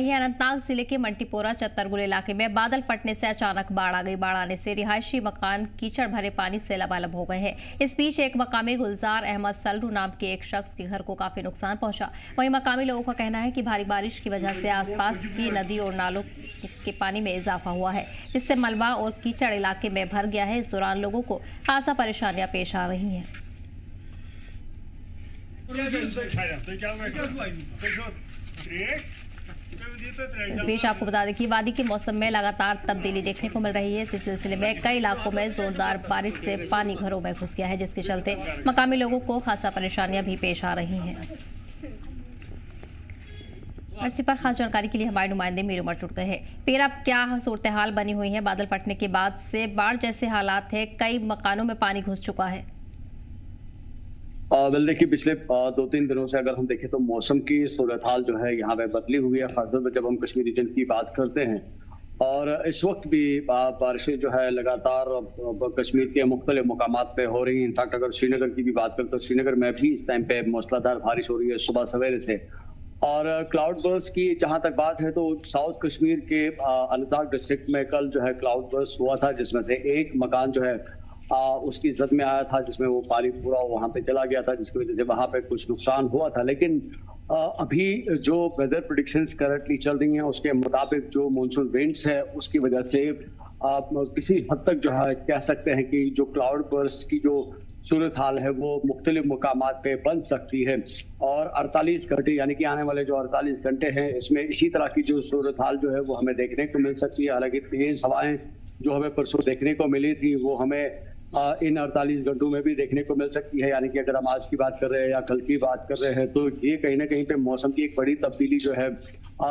ये अनंतनाग जिले के मंटीपोरा चत्तरगुल इलाके में बादल फटने से अचानक बाढ़ आ गई। बाढ़ आने से रिहायशी मकान कीचड़ भरे पानी से लबालब हो गए हैं। इस बीच एक मकामी गुलजार अहमद सल्लू नाम के एक शख्स के घर को काफी नुकसान पहुंचा। वहीं मकामी लोगों का कहना है कि भारी बारिश की वजह से आसपास की नदी और नालों के पानी में इजाफा हुआ है, जिससे मलबा और कीचड़ इलाके में भर गया है। इस दौरान लोगों को खासा परेशानियां पेश आ रही हैं। इस बीच आपको बता दें कि वादी के मौसम में लगातार तब्दीली देखने को मिल रही है। इस सिलसिले में कई इलाकों में जोरदार बारिश से पानी घरों में घुस गया है, जिसके चलते मकामी लोगों को खासा परेशानियां भी पेश आ रही हैं। इसी पर खास जानकारी के लिए हमारे नुमाइंदे मीर उमर जुड़ गए हैं। फिर अब क्या सूरत हाल बनी हुई है? बादल फटने के बाद से बाढ़ जैसे हालात है, कई मकानों में पानी घुस चुका है। वेल देखिए, पिछले 2-3 दिनों से अगर हम देखें तो मौसम की सूरत हाल जो है यहाँ पे बदली हुई है, खासतौर पर जब हम कश्मीर रीजन की बात करते हैं। और इस वक्त भी बारिशें जो है लगातार कश्मीर के मुख्तलिफ मुकामात पे हो रही हैं। इनफैक्ट अगर श्रीनगर की भी बात करें तो श्रीनगर में भी इस टाइम पे मूसलाधार बारिश हो रही है सुबह सवेरे से। और क्लाउड बर्स्ट की जहां तक बात है तो साउथ कश्मीर के अनंतनाग डिस्ट्रिक्ट में कल जो है क्लाउड बर्स्ट हुआ था, जिसमें से एक मकान जो है उसकी जद में आया था, जिसमें वो पानी पूरा वहां पे चला गया था, जिसकी वजह से वहां पे कुछ नुकसान हुआ था। लेकिन अभी जो वेदर प्रेडिक्शंस करंटली चल रही हैं उसके मुताबिक जो मानसून विंड्स है उसकी वजह से किसी हद तक जो है कह सकते हैं कि जो क्लाउड बर्स्ट की जो सूरत हाल है वो मुख्तलिफ मुकामात पे बन सकती है। और 48 घंटे यानी कि आने वाले जो 48 घंटे हैं इसमें इसी तरह की जो सूरत हाल जो है वो हमें देखने को मिल सकती है। हालांकि तेज हवाएं जो हमें परसों देखने को मिली थी वो हमें इन 48 घंटों में भी देखने को मिल सकती है। यानी कि अगर हम आज की बात कर रहे हैं या कल की बात कर रहे हैं तो ये कहीं ना कहीं पे मौसम की एक बड़ी तब्दीली जो है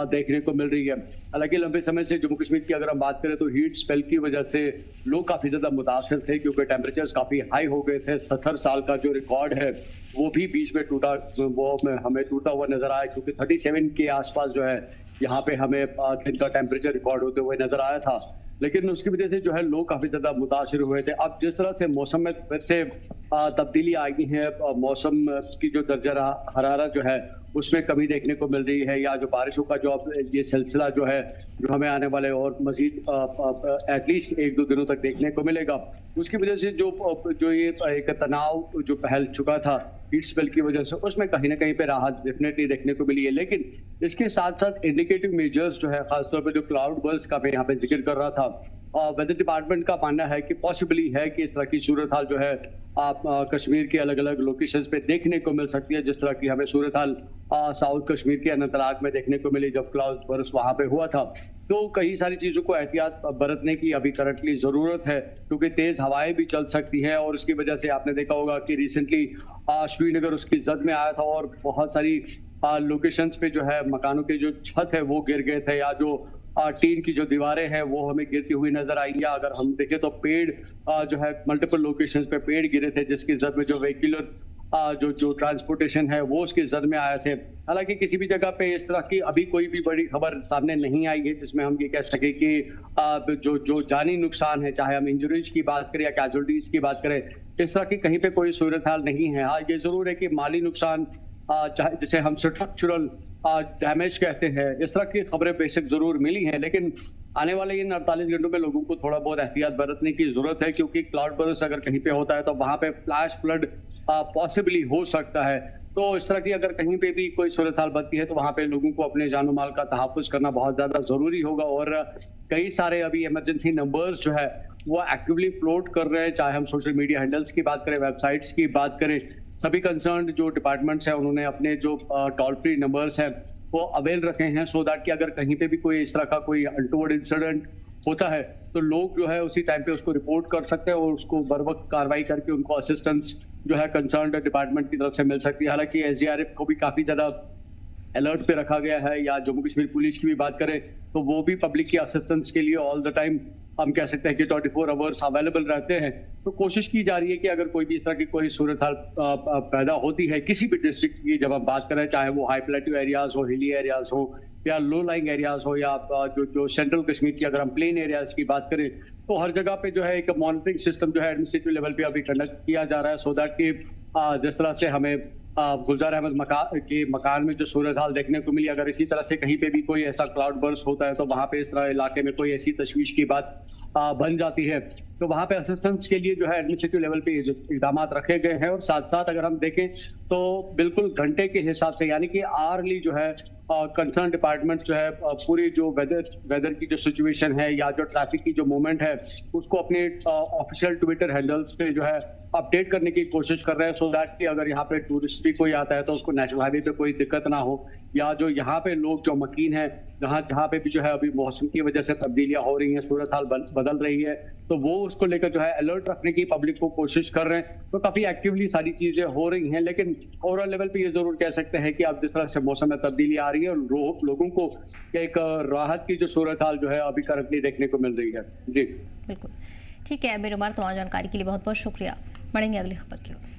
देखने को मिल रही है। हालांकि लंबे समय से जम्मू कश्मीर की अगर हम बात करें तो हीट स्पेल की वजह से लोग काफी ज्यादा मुतासर थे, क्योंकि टेम्परेचर्स काफी हाई हो गए थे। 70 साल का जो रिकॉर्ड है वो भी बीच में टूटा, वो हमें टूटा हुआ नजर आया, क्योंकि 37 के आसपास जो है यहाँ पे हमें दिन का टेम्परेचर रिकॉर्ड होते हुए नजर आया था। लेकिन उसकी वजह से जो है लोग काफी ज्यादा मुतासिर हुए थे। अब जिस तरह से मौसम में फिर से तब्दीली आई है, मौसम की जो दर्जा हरारत जो है उसमें कमी देखने को मिल रही है, या जो बारिशों का जो अब ये सिलसिला जो है जो हमें आने वाले और मजीद एटलीस्ट 1-2 दिनों तक देखने को मिलेगा, उसकी वजह से जो ये एक तनाव जो फैल चुका था हीट स्पेल की वजह से, उसमें कहीं ना कहीं पे राहत डेफिनेटली देखने को मिली है। लेकिन इसके साथ साथ इंडिकेटिव मेजर्स जो है, खासतौर पर जो क्लाउड बर्स्ट का मैं यहाँ पे जिक्र कर रहा था, वेदर डिपार्टमेंट का मानना है कि पॉसिबली है कि इस तरह की सूरत हाल जो है आप कश्मीर के अलग अलग लोकेशंस पे देखने को मिल सकती है, जिस तरह की हमें सूरत हाल साउथ कश्मीर के अनंतनाग में देखने को मिली जब क्लाउड बर्स्ट वहां पे हुआ था। तो कई सारी चीजों को एहतियात बरतने की अभी करंटली जरूरत है, क्योंकि तेज हवाएं भी चल सकती हैं। और उसकी वजह से आपने देखा होगा कि रिसेंटली श्रीनगर उसकी जद में आया था और बहुत सारी लोकेशंस पे जो है मकानों के जो छत है वो गिर गए थे, या जो टीन की जो दीवारें हैं वो हमें गिरती हुई नजर आई। या अगर हम देखें तो पेड़ जो है मल्टीपल लोकेशंस पे पेड़ गिरे थे, जिसकी जद में जो व्हीकुलर जो ट्रांसपोर्टेशन है वो उसकी जद में आए थे। हालांकि किसी भी जगह पे इस तरह की अभी कोई भी बड़ी खबर सामने नहीं आई है जिसमें हम ये कह सके कि जो जानी नुकसान है, चाहे हम इंजरीज की बात करें या कैजुअलिटीज की बात करें, इस तरह की कहीं पे कोई सूरत हाल नहीं है। हाँ, ये जरूर है कि माली नुकसान जिसे हम स्ट्रक्चरल डैमेज कहते हैं, इस तरह की खबरें बेशक जरूर मिली हैं। लेकिन आने वाले इन 48 घंटों में लोगों को थोड़ा बहुत एहतियात बरतने की जरूरत है, क्योंकि क्लाउड बर्स्ट अगर कहीं पे होता है तो वहां पे फ्लैश फ्लड पॉसिबली हो सकता है। तो इस तरह की अगर कहीं पे भी कोई सूरत हाल बनती है तो वहां पे लोगों को अपने जानो माल का तहफ़्फ़ुज़ करना बहुत ज्यादा जरूरी होगा। और कई सारे अभी इमरजेंसी नंबर्स जो है वो एक्टिवली फ्लोट कर रहे हैं, चाहे हम सोशल मीडिया हैंडल्स की बात करें, वेबसाइट्स की बात करें। सभी कंसर्न्ड जो डिपार्टमेंट्स हैं उन्होंने अपने जो टोल फ्री नंबर्स हैं वो अवेल रखे हैं, सो दैट कि अगर कहीं पे भी कोई इस तरह का कोई अनटोवर्ड इंसिडेंट होता है तो लोग जो है उसी टाइम पे उसको रिपोर्ट कर सकते हैं और उसको बर वक्त कार्रवाई करके उनको असिस्टेंस जो है कंसर्न्ड डिपार्टमेंट की तरफ से मिल सकती है। हालांकि SDRF को भी काफी ज्यादा अलर्ट पे रखा गया है, या जम्मू कश्मीर पुलिस की भी बात करें तो वो भी पब्लिक की असिस्टेंस के लिए ऑल द टाइम हम कह सकते हैं कि 24 आवर्स अवेलेबल रहते हैं। तो कोशिश की जा रही है कि अगर कोई भी इस तरह की कोई सूरत हाल पैदा होती है किसी भी डिस्ट्रिक्ट की, जब हम बात करें चाहे वो हाई प्लेट्यू एरियाज हो, हिली एरियाज हो, या लो लाइंग एरियाज हो, या जो सेंट्रल कश्मीर की अगर हम प्लेन एरियाज की बात करें, तो हर जगह पे जो है एक मॉनिटरिंग सिस्टम जो है एडमिनिस्ट्रेटिव लेवल पे अभी कंडक्ट किया जा रहा है, सो दैट कि जिस तरह से हमें गुलजार अहमद के मकान में जो सूरत हाल देखने को मिली, अगर इसी तरह से कहीं पे भी कोई ऐसा क्लाउड बर्स्ट होता है तो वहां पे इस तरह इलाके में कोई ऐसी तशवीश की बात बन जाती है, तो वहां पे असिस्टेंस के लिए जो है एडमिनिस्ट्रेटिव लेवल पे इकदाम रखे गए हैं। और साथ साथ अगर हम देखें तो बिल्कुल घंटे के हिसाब से, यानी कि आर्ली जो है कंसर्न डिपार्टमेंट जो है पूरी जो वेदर की जो सिचुएशन है या जो ट्रैफिक की जो मूवमेंट है उसको अपने ऑफिशियल ट्विटर हैंडल्स पे जो है अपडेट करने की कोशिश कर रहे हैं, सो दैट कि अगर यहाँ पे टूरिस्ट भी कोई आता है तो उसको नेशनल हाईवे पे कोई दिक्कत ना हो, या जो यहाँ पे लोग जो मकीन है जहाँ पे भी जो है अभी मौसम की वजह से तब्दीलियां हो रही हैं, सूरत हाल बदल रही है, तो वो उसको लेकर जो है अलर्ट रखने की पब्लिक को कोशिश कर रहे हैं। तो काफी एक्टिवली सारी चीजें हो रही हैं, लेकिन ओवरऑल लेवल पे ये जरूर कह सकते हैं कि अब जिस तरह से मौसम में तब्दीली आ रही है और लोगों को एक राहत की जो सूरत हाल जो है अभी करंटली देखने को मिल रही है। जी बिल्कुल ठीक है। अमीर उमर, तमाम जानकारी के लिए बहुत बहुत शुक्रिया। बढ़ेंगे अगली खबर की ओर।